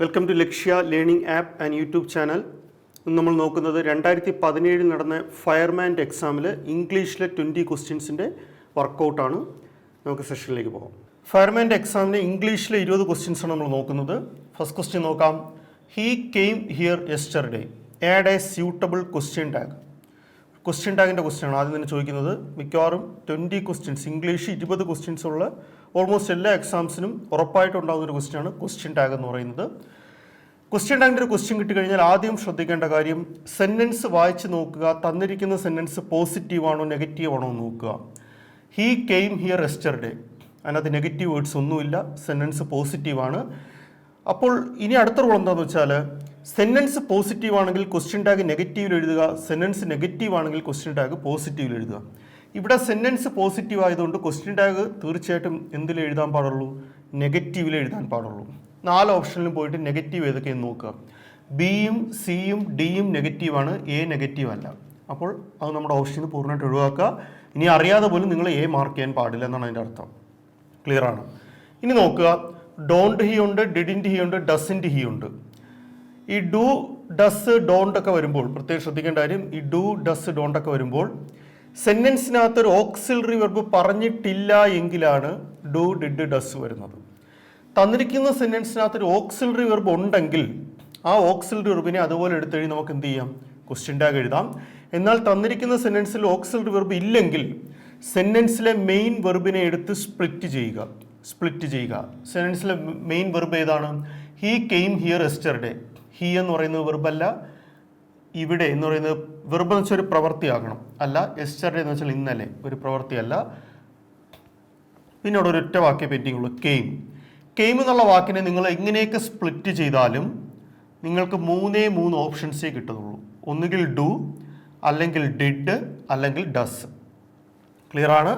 Welcome to Lakshya learning app and YouTube channel. ഇന്ന് നമ്മൾ നോക്കുന്നത് 2017 നടന്ന ഫയർമാൻ്റെ എക്സാമിൽ ഇംഗ്ലീഷിലെ 20 ക്വസ്റ്റ്യൻസിൻ്റെ വർക്കൗട്ടാണ്. നമുക്ക് സെഷനിലേക്ക് പോകാം. ഫയർമാൻ്റെ എക്സാമിന് ഇംഗ്ലീഷിലെ 20 ക്വസ്റ്റ്യൻസാണ് നമ്മൾ നോക്കുന്നത്. ഫസ്റ്റ് ക്വസ്റ്റ്യൻ നോക്കാം. He came here yesterday, add a suitable question tag. Question ടാഗിൻ്റെ ക്വസ്റ്റ്യൻ ആണ് ആദ്യം തന്നെ ചോദിക്കുന്നത്. മിക്കവാറും 20 ക്വസ്റ്റ്യൻസ്, ഇംഗ്ലീഷ് 20 ക്വസ്റ്റ്യൻസ് ഉള്ള ഓൾമോസ്റ്റ് എല്ലാ എക്സാംസിനും ഉറപ്പായിട്ടുണ്ടാകുന്ന ഒരു ക്വസ്റ്റ്യനാണ് ക്വസ്റ്റ്യൻ ടാഗ് എന്ന് പറയുന്നത്. ക്വസ്റ്റ്യൻ ടാഗിൻ്റെ ഒരു ക്വസ്റ്റ്യൻ കിട്ടിക്കഴിഞ്ഞാൽ ആദ്യം ശ്രദ്ധിക്കേണ്ട കാര്യം, സെൻറ്റൻസ് വായിച്ച് നോക്കുക. തന്നിരിക്കുന്ന സെൻറ്റൻസ് പോസിറ്റീവാണോ നെഗറ്റീവ് ആണോ എന്ന് നോക്കുക. ഹീ കെയിം ഹിയർ യെസ്റ്റർഡേ, അതിനകത്ത് നെഗറ്റീവ് വേർഡ്സ് ഒന്നുമില്ല, സെൻറ്റൻസ് പോസിറ്റീവാണ്. അപ്പോൾ ഇനി അടുത്ത റൂൾ എന്താണെന്ന് വെച്ചാൽ, സെൻറ്റൻസ് പോസിറ്റീവ് ആണെങ്കിൽ ക്വസ്റ്റ്യൻ ടാഗ് നെഗറ്റീവിൽ എഴുതുക, സെൻറ്റൻസ് നെഗറ്റീവ് ആണെങ്കിൽ ക്വസ്റ്റ്യൻ ടാഗ് പോസിറ്റീവിൽ എഴുതുക. ഇവിടെ സെൻറ്റൻസ് പോസിറ്റീവ് ആയതുകൊണ്ട് ക്വസ്റ്റ്യൻ ടാഗ് തീർച്ചയായിട്ടും എന്തിൽ എഴുതാൻ പാടുള്ളൂ? നെഗറ്റീവിൽ എഴുതാൻ പാടുള്ളൂ. 4 ഓപ്ഷനിലും പോയിട്ട് നെഗറ്റീവ് ഏതൊക്കെയെന്ന് നോക്കുക. ബിയും സിയും ഡിയും നെഗറ്റീവാണ്, എ നെഗറ്റീവ് അല്ല. അപ്പോൾ അത് നമ്മുടെ ഓപ്ഷന് പൂർണ്ണമായിട്ട് ഒഴിവാക്കുക. ഇനി അറിയാതെ പോലും നിങ്ങൾ എ മാർക്ക് ചെയ്യാൻ പാടില്ല എന്നാണ് അതിൻ്റെ അർത്ഥം. ക്ലിയർ ആണ്? ഇനി നോക്കുക. ഡോണ്ട് ഹി ഉണ്ട്, ഡിഡിൻറ്റ് ഹി ഉണ്ട്, ഡസിൻറ്റ് ഹി ഉണ്ട്. ഈ ഡു, ഡസ്, ഡോണ്ട് ഒക്കെ വരുമ്പോൾ പ്രത്യേകം ശ്രദ്ധിക്കേണ്ട കാര്യം, ഈ ഡു, ഡസ്, ഡോണ്ട് ഒക്കെ വരുമ്പോൾ സെൻറ്റൻസിനകത്ത് ഒരു ഓക്സിലറി വെർബ് പറഞ്ഞിട്ടില്ല എങ്കിലാണ് ഡു, ഡിഡ്, ഡസ് വരുന്നത്. തന്നിരിക്കുന്ന സെൻറ്റൻസിനകത്ത് ഒരു ഓക്സിലറി വെർബ് ഉണ്ടെങ്കിൽ ആ ഓക്സിലറി വെർബിനെ അതുപോലെ എടുത്തെഴുതി നമുക്ക് എന്ത് ചെയ്യാം? ക്വസ്റ്റ്യൻ ടാഗ് എഴുതാം. എന്നാൽ തന്നിരിക്കുന്ന സെൻറ്റൻസിൽ ഓക്സിലറി വെർബ് ഇല്ലെങ്കിൽ സെൻറ്റൻസിലെ മെയിൻ വെർബിനെ എടുത്ത് സ്പ്ലിറ്റ് ചെയ്യുക. സെൻറ്റൻസിലെ മെയിൻ വെർബ് ഏതാണ്? He came here yesterday. He എന്ന് പറയുന്നത് വെർബല്ല, ഇവിടെ എന്ന് പറയുന്നത് വെർബ് എന്ന് വെച്ചാൽ ഒരു പ്രവൃത്തിയാകണം, അല്ല. യെസ്റ്റർഡേ എന്ന് വെച്ചാൽ ഇന്നലെ, ഒരു പ്രവൃത്തിയല്ല. പിന്നെ അവിടെ ഒരു ഒറ്റ വാക്കേ പെൻഡിങ് ഉള്ളൂ, കെയിം. കെയിം എന്നുള്ള വാക്കിനെ നിങ്ങൾ എങ്ങനെയൊക്കെ സ്പ്ലിറ്റ് ചെയ്താലും നിങ്ങൾക്ക് 3 ഓപ്ഷൻസേ കിട്ടുന്നുള്ളൂ. ഒന്നുകിൽ ഡു, അല്ലെങ്കിൽ ഡിഡ്, അല്ലെങ്കിൽ ഡസ്. ക്ലിയർ ആണ്?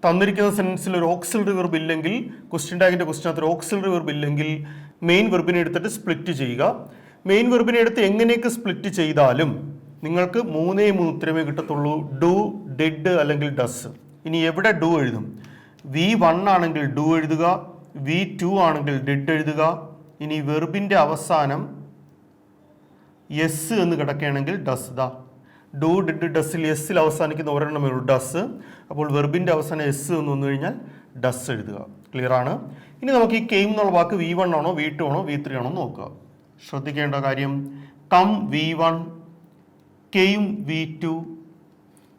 തന്നിരിക്കുന്ന സെൻറ്റൻസിൽ ഒരു ഓക്സിലറി വെർബ് ഇല്ലെങ്കിൽ, ക്വസ്റ്റ്യൻ ടാഗിൻ്റെ ക്വസ്റ്റ്യനകത്ത് ഒരു ഓക്സിലറി വെർബ് ഇല്ലെങ്കിൽ മെയിൻ വെർബിനെ എടുത്തിട്ട് സ്പ്ലിറ്റ് ചെയ്യുക. മെയിൻ വെർബിനെ എടുത്ത് എങ്ങനെയൊക്കെ സ്പ്ലിറ്റ് ചെയ്താലും നിങ്ങൾക്ക് 3 ഉത്തരമേ കിട്ടത്തുള്ളൂ, ഡു, ഡിഡ്, അല്ലെങ്കിൽ ഡസ്. ഇനി എവിടെ ഡു എഴുതും? V1 ആണെങ്കിൽ ഡു എഴുതുക, V2 ആണെങ്കിൽ ഡിഡ് എഴുതുക. ഇനി വെർബിൻ്റെ അവസാനം യെസ് എന്ന് കിടക്കുകയാണെങ്കിൽ ഡസ്. ഡു, ഡിഡ്, ഡസ്സിൽ യെസ്സിൽ അവസാനിക്കുന്ന ഒരെണ്ണമേ ഉള്ളൂ, ഡസ്. അപ്പോൾ വെർബിൻ്റെ അവസാനം എസ് എന്ന് വന്നു കഴിഞ്ഞാൽ ഡസ് എഴുതുക. ക്ലിയർ ആണ്? ഇനി നമുക്ക് ഈ കെയിം എന്നുള്ള വാക്ക് V1 ആണോ V2 ആണോ V3 ആണോ നോക്കുക. ശ്രദ്ധിക്കേണ്ട കാര്യം, come V1, came V2,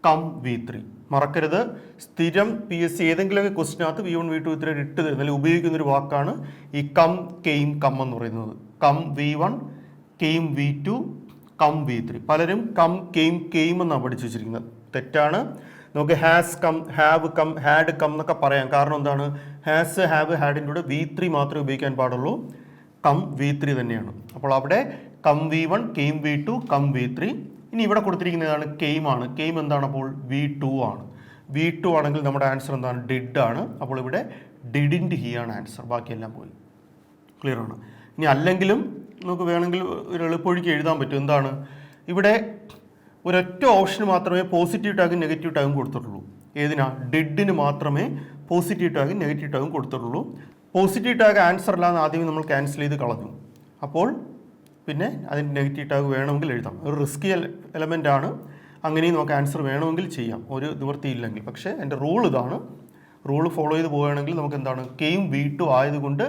come V3. മറക്കരുത്, സ്ഥിരം PSC ഏതെങ്കിലുമൊക്കെ ക്വസ്റ്റിനകത്ത് V1, V2, V3 ഇട്ട് തരുന്നതിൽ ഉപയോഗിക്കുന്നൊരു വാക്കാണ് ഈ കം, കെയിം, കം എന്ന് പറയുന്നത്. Come V1, came V2, come V3. പലരും കം, കെയിം, കെയിം എന്നാണ് പഠിച്ചു വെച്ചിരിക്കുന്നത്. തെറ്റാണ്. നമുക്ക് has come, have come, had come എന്നൊക്കെ പറയാം. കാരണം എന്താണ്? ഹാസ്, ഹാവ്, ഹാഡിൻ്റെ കൂടെ V3 മാത്രമേ ഉപയോഗിക്കാൻ പാടുള്ളൂ. കം V3 തന്നെയാണ്. അപ്പോൾ അവിടെ come V1, came V2, come V3. ഇനി ഇവിടെ കൊടുത്തിരിക്കുന്നതാണ് കെയിം ആണ്. കെയിം എന്താണ്? അപ്പോൾ V2 ആണ്. V2 ആണെങ്കിൽ നമ്മുടെ ആൻസർ എന്താണ്? ഡിഡ് ആണ്. അപ്പോൾ ഇവിടെ ഡിഡിൻറ്റ് ഹി ആണ് ആൻസർ. ബാക്കിയെല്ലാം പോയി. ക്ലിയർ ആണ്? ഇനി അല്ലെങ്കിലും നമുക്ക് വേണമെങ്കിൽ ഒരു എളുപ്പവഴിക്ക് എഴുതാൻ പറ്റും. എന്താണ്? ഇവിടെ ഒരൊറ്റ ഓപ്ഷന് മാത്രമേ പോസിറ്റീവ് ടാഗും നെഗറ്റീവ് ടാഗും കൊടുത്തിട്ടുള്ളൂ. ഏതിനാ? ഡിഡിന് മാത്രമേ പോസിറ്റീവ് ടാഗും നെഗറ്റീവ് ടാഗും കൊടുത്തിട്ടുള്ളൂ. പോസിറ്റീവ് ടാഗ് ആൻസർ അല്ലാന്ന് ആദ്യമേ നമ്മൾ ക്യാൻസൽ ചെയ്ത് കളഞ്ഞു. അപ്പോൾ പിന്നെ അതിന് നെഗറ്റീവ് ടാഗ് വേണമെങ്കിൽ എഴുതാം. ഒരു റിസ്കി എലമെൻ്റ് ആണ്. അങ്ങനെയും നമുക്ക് ആൻസർ വേണമെങ്കിൽ ചെയ്യാം, ഒരു നിവൃത്തിയില്ലെങ്കിൽ. പക്ഷേ എൻ്റെ റൂൾ ഇതാണ്. റൂൾ ഫോളോ ചെയ്ത് പോവുകയാണെങ്കിൽ നമുക്ക് എന്താണ്? കെയിം V2 ആയതുകൊണ്ട്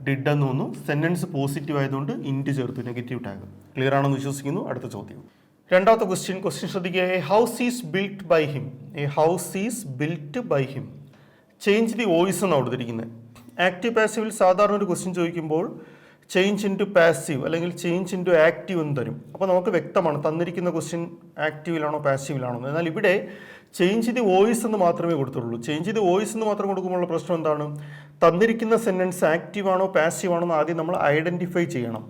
ഡിഡ് എന്ന് വന്നു. സെൻറ്റൻസ് പോസിറ്റീവ് ആയതുകൊണ്ട് ഇൻറ്റ് ചേർത്തു, നെഗറ്റീവ് ടാഗ്. ക്ലിയർ ആണെന്ന് വിശ്വസിക്കുന്നു. അടുത്ത ചോദ്യം, രണ്ടാമത്തെ ക്വസ്റ്റ്യൻ ശ്രദ്ധിക്കുക. A house is built by him. A house is built by him. Change the voice എന്നാണ് കൊടുത്തിരിക്കുന്നത്. ആക്റ്റീവ് പാസീവിൽ സാധാരണ ഒരു ക്വസ്റ്റ്യൻ ചോദിക്കുമ്പോൾ ചേഞ്ച് ഇൻ ടു പാസീവ് അല്ലെങ്കിൽ ചേഞ്ച് ഇൻ ടു ആക്റ്റീവ് എന്ന് തരും. അപ്പോൾ നമുക്ക് വ്യക്തമാണ് തന്നിരിക്കുന്ന ക്വസ്റ്റ്യൻ ആക്റ്റീവിലാണോ പാസീവിലാണോ. എന്നാൽ ഇവിടെ ചേഞ്ച് ദി വോയിസ് എന്ന് മാത്രമേ കൊടുത്തുള്ളൂ. ചേഞ്ച് ദി വോയിസ് എന്ന് മാത്രം കൊടുക്കുമ്പോഴുള്ള പ്രശ്നം എന്താണ്? തന്നിരിക്കുന്ന സെൻറ്റൻസ് ആക്റ്റീവ് ആണോ പാസീവ് ആണോ എന്ന് ആദ്യം നമ്മൾ ഐഡൻറ്റിഫൈ ചെയ്യണം.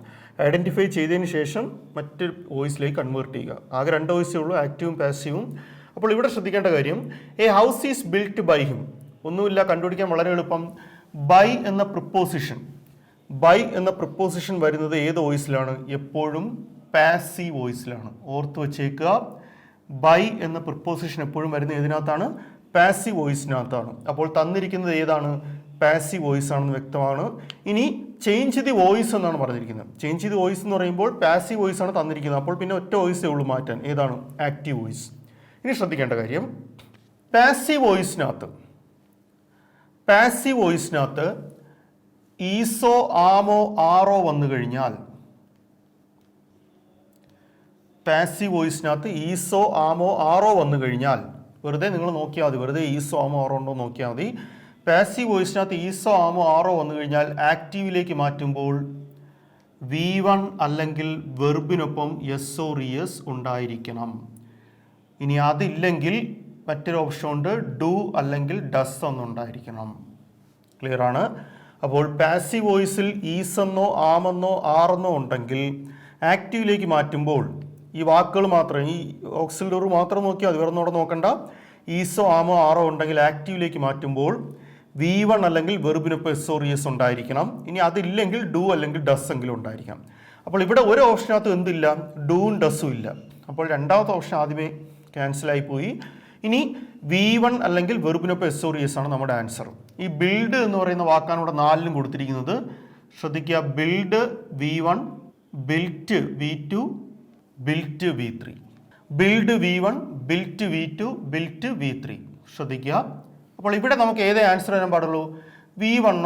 ഐഡൻറ്റിഫൈ ചെയ്തതിന് ശേഷം മറ്റൊരു വോയിസിലേക്ക് കൺവേർട്ട് ചെയ്യുക. ആകെ 2 വോയിസേ ഉള്ളൂ, ആക്റ്റീവും പാസീവും. അപ്പോൾ ഇവിടെ ശ്രദ്ധിക്കേണ്ട കാര്യം, a house is built by him. ഒന്നുമില്ല, കണ്ടുപിടിക്കാൻ വളരെ എളുപ്പം. ബൈ എന്ന പ്രിപ്പോസിഷൻ വരുന്നത് ഏത് വോയിസിലാണ്? എപ്പോഴും പാസീവ് വോയിസിലാണ്. ഓർത്ത് വച്ചേക്കുക. ബൈ എന്ന പ്രിപ്പോസിഷൻ എപ്പോഴും വരുന്നത് ഏതിനകത്താണ്? പാസീവ് വോയിസിനകത്താണ്. അപ്പോൾ തന്നിരിക്കുന്നത് ഏതാണ്? പാസീവ് വോയിസ് ആണെന്ന് വ്യക്തമാണ്. ഇനി ചേഞ്ച് ദി വോയിസ് എന്നാണ് പറഞ്ഞിരിക്കുന്നത്. ചേഞ്ച് ദി വോയിസ് എന്ന് പറയുമ്പോൾ പാസീവ് വോയിസ് ആണ് തന്നിരിക്കുന്നത്. അപ്പോൾ പിന്നെ ഒറ്റ വോയിസേ ഉള്ളൂ മാറ്റാൻ. ഏതാണ്? Active voice. ഇനി ശ്രദ്ധിക്കേണ്ട കാര്യം, പാസീവ് വോയിസിനകത്ത് ഈസോ ആമോ ആറോ വന്നു കഴിഞ്ഞാൽ, പാസീവ് വോയിസിനകത്ത് ഈസോ ആമോ ആറോ വന്നു കഴിഞ്ഞാൽ, വെറുതെ നിങ്ങൾ നോക്കിയാൽ മതി, വെറുതെ ഈസോ ആമോ ആറോ ഉണ്ടോ നോക്കിയാൽ മതി. പാസീവ് വോയിസിനകത്ത് ഈസോ ആമോ ആറോ വന്നു കഴിഞ്ഞാൽ ആക്റ്റീവിലേക്ക് മാറ്റുമ്പോൾ V1 അല്ലെങ്കിൽ വെർബിനൊപ്പം എസ് ഓർ ഇഎസ് ഉണ്ടായിരിക്കണം. ഇനി അതില്ലെങ്കിൽ മറ്റൊരു ഓപ്ഷൻ ഉണ്ട്, ഡു അല്ലെങ്കിൽ ഡസ് എന്നുണ്ടായിരിക്കണം. ക്ലിയർ ആണ്? അപ്പോൾ പാസീവ് വോയിസിൽ ഈസ് എന്നോ ആമെന്നോ ആറെന്നോ ഉണ്ടെങ്കിൽ ആക്റ്റീവിലേക്ക് മാറ്റുമ്പോൾ ഈ വാക്കുകൾ മാത്രം, ഈ ഓക്സിലറി മാത്രം നോക്കിയാൽ അത് വേറൊന്നോടെ നോക്കണ്ട. ഈസോ ആമോ ആറോ ഉണ്ടെങ്കിൽ ആക്റ്റീവിലേക്ക് മാറ്റുമ്പോൾ V1 അല്ലെങ്കിൽ വെർബിനൊപ്പം എസ് ഓർ ഇഎസ് ഉണ്ടായിരിക്കണം. ഇനി അതില്ലെങ്കിൽ ഡു അല്ലെങ്കിൽ ഡസ് എങ്കിലും ഉണ്ടായിരിക്കണം. അപ്പോൾ ഇവിടെ ഒരു ഓപ്ഷനകത്ത് എന്തില്ല? ഡൂവും ഡസ്സും ഇല്ല. അപ്പോൾ രണ്ടാമത്തെ ഓപ്ഷൻ ആദ്യമേ ക്യാൻസലായി പോയി. ഇനി V1 അല്ലെങ്കിൽ വെർബിനൊപ്പം എസ് ഓർ ഇഎസ് ആണ് നമ്മുടെ ആൻസർ. ഈ ബിൽഡ് എന്ന് പറയുന്ന വാക്കാണ് ഇവിടെ 4ലും കൊടുത്തിരിക്കുന്നത്. ശ്രദ്ധിക്കുക, build V1, built V2, built V3. Build V1, built V2, built V3. ശ്രദ്ധിക്കുക. അപ്പോൾ ഇവിടെ നമുക്ക് ഏതേ ആൻസർ വരാൻ പാടുള്ളൂ? V1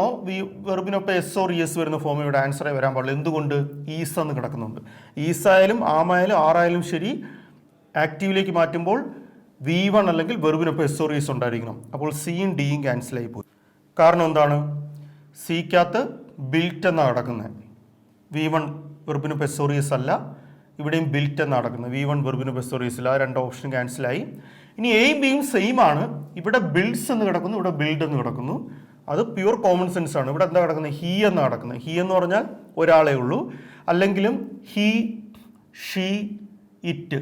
വെർബിനൊപ്പം എസ് ഓർ ഇഎസ് വരുന്ന ഫോമിൽ ഇവിടെ ആൻസറേ വരാൻ പാടുള്ളൂ. എന്തുകൊണ്ട്? ഈസ് എന്ന് കിടക്കുന്നുണ്ട്. ഈസായാലും ആമായാലും ആറായാലും ശരി, ആക്റ്റീവിലേക്ക് മാറ്റുമ്പോൾ V1 അല്ലെങ്കിൽ വെർബിനൊപ്പം എസ് ഓർ ഇഎസ് ഉണ്ടായിരിക്കണം. അപ്പോൾ സിയും ഡിയും ക്യാൻസലായി പോയി. കാരണം എന്താണ്? സിക്കകത്ത് ബിൽറ്റ് എന്നാണ് കിടക്കുന്നത്. V1 വെർബിനൊപ്പം എസ് ഓർ ഇഎസ് അല്ല, ഇവിടെയും ബിൽറ്റ് എന്നാണ് നടക്കുന്നത്. V1 വെർബിനൊപ്പം എസ് ഓർ ഇഎസ് ഇല്ല. ആ രണ്ട് ഓപ്ഷൻ ക്യാൻസലായി. ഇനി എയും ബിയും സെയിം ആണ്. ഇവിടെ ബിൽഡ്സ് എന്ന് കിടക്കുന്നു, ഇവിടെ ബിൽഡ് എന്ന് കിടക്കുന്നു. അത് പ്യൂർ കോമൺ സെൻസ് ആണ്. ഇവിടെ എന്താ കിടക്കുന്നത്? ഹീ എന്ന് കിടക്കുന്നത്. ഹീ എന്ന് പറഞ്ഞാൽ ഒരാളെ ഉള്ളൂ. അല്ലെങ്കിലും he, she, it.